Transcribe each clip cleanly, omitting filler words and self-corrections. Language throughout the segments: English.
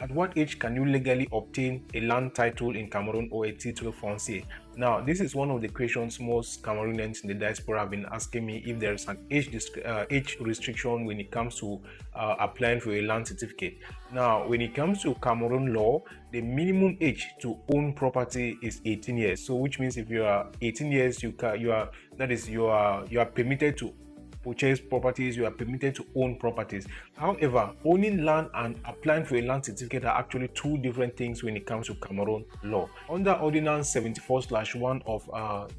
At what age can you legally obtain a land title in Cameroon or a titre foncier? Now, this is one of the questions most Cameroonians in the diaspora have been asking me, if there is an age restriction when it comes to applying for a land certificate. Now, when it comes to Cameroon law, the minimum age to own property is 18 years. So, which means if you are 18 years, you are permitted to purchase properties, you are permitted to own properties. However, owning land and applying for a land certificate are actually two different things when it comes to Cameroon law. Under Ordinance 74/1 of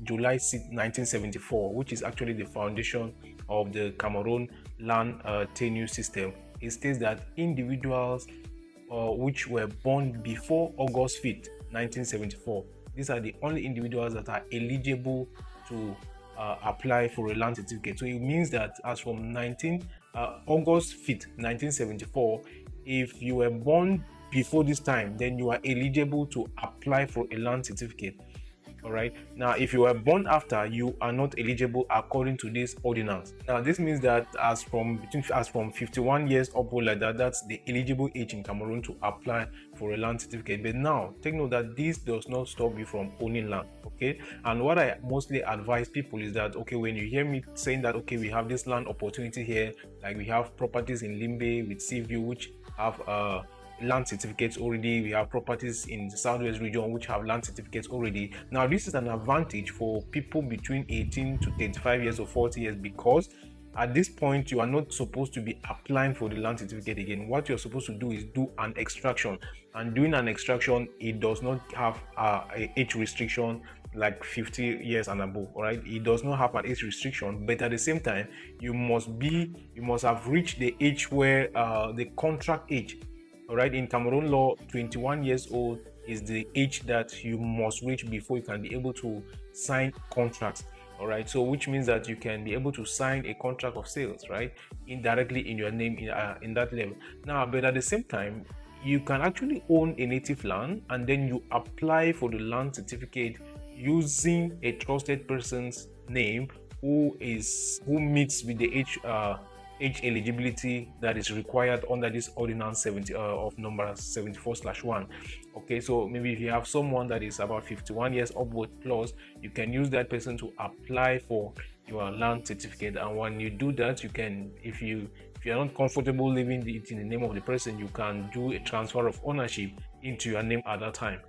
July 6, 1974, which is actually the foundation of the Cameroon land tenure system, it states that individuals which were born before August 5th, 1974, these are the only individuals that are eligible to apply for a land certificate. So it means that as from August 5th, 1974, if you were born before this time, then you are eligible to apply for a land certificate. All right. Now, if you were born after, you are not eligible according to this ordinance. Now, this means that as from 51 years upward, like that, that's the eligible age in Cameroon to apply for a land certificate. But now, take note that this does not stop you from owning land. Okay. And what I mostly advise people is that, okay, when you hear me saying that, okay, we have this land opportunity here, like we have properties in 𝗪𝗧𝗪 with Seaview, which have land certificates already. We have properties in the southwest region which have land certificates already. Now, this is an advantage for people between 18 to 35 years or 40 years, because at this point you are not supposed to be applying for the land certificate again. What you're supposed to do is do an extraction, and doing an extraction, it does not have a age restriction like 50 years and above. All right, it does not have an age restriction, but at the same time you must have reached the age where the contract age. All right, in Cameroon law, 21 years old is the age that you must reach before you can be able to sign contracts. All right, so which means that you can be able to sign a contract of sales, right, indirectly in your name in that level. Now, but at the same time, you can actually own a native land and then you apply for the land certificate using a trusted person's name who meets with the age eligibility that is required under this ordinance of number 74/1. Okay, so maybe if you have someone that is about 51 years upward plus, you can use that person to apply for your land certificate. And when you do that, you can, if you're not comfortable leaving it in the name of the person, you can do a transfer of ownership into your name at that time.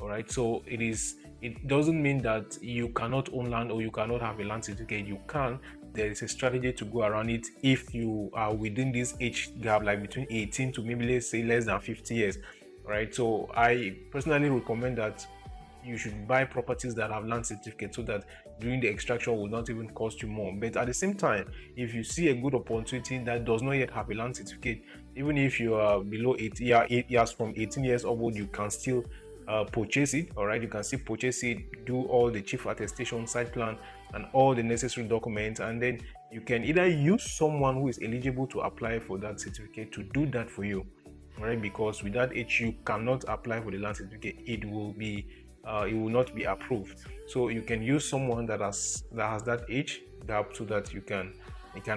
All right, so it doesn't mean that you cannot own land or you cannot have a land certificate. You can. There is a strategy to go around it if you are within this age gap, like between 18 to maybe, let's say, less than 50 years. Right, so I personally recommend that you should buy properties that have land certificates, so that doing the extraction will not even cost you more. But at the same time, if you see a good opportunity that does not yet have a land certificate, even if you are below 8 years, from 18 years old, you can still purchase it. All right, you can still purchase it, do all the chief attestation, site plan, and all the necessary documents, and then you can either use someone who is eligible to apply for that certificate to do that for you. All right, because with that age you cannot apply for the land certificate. It will not be approved. So you can use someone that has that age gap, so that you can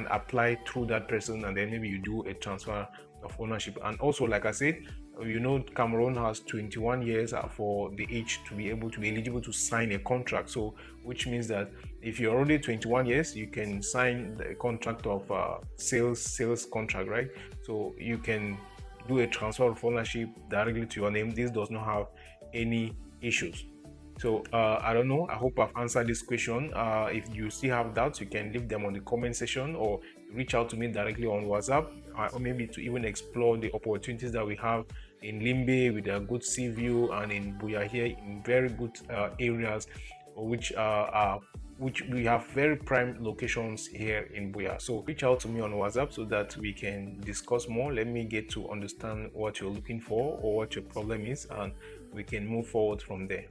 apply through that person, and then maybe you do a transfer of ownership. And also, like I said, Cameroon has 21 years for the age to be eligible to sign a contract. So which means that if you're already 21 years, you can sign the contract of sales contract, right? So you can do a transfer of ownership directly to your name. This does not have any issues. So I don't know, I hope I've answered this question. If you still have doubts, you can leave them on the comment section, or reach out to me directly on WhatsApp, or maybe to even explore the opportunities that we have in 𝗪𝗧𝗪 with a good sea view, and in 𝗪𝗧𝗪 here in very good areas, which we have very prime locations here in 𝗪𝗧𝗪. So reach out to me on WhatsApp so that we can discuss more. Let me get to understand what you're looking for or what your problem is, and we can move forward from there.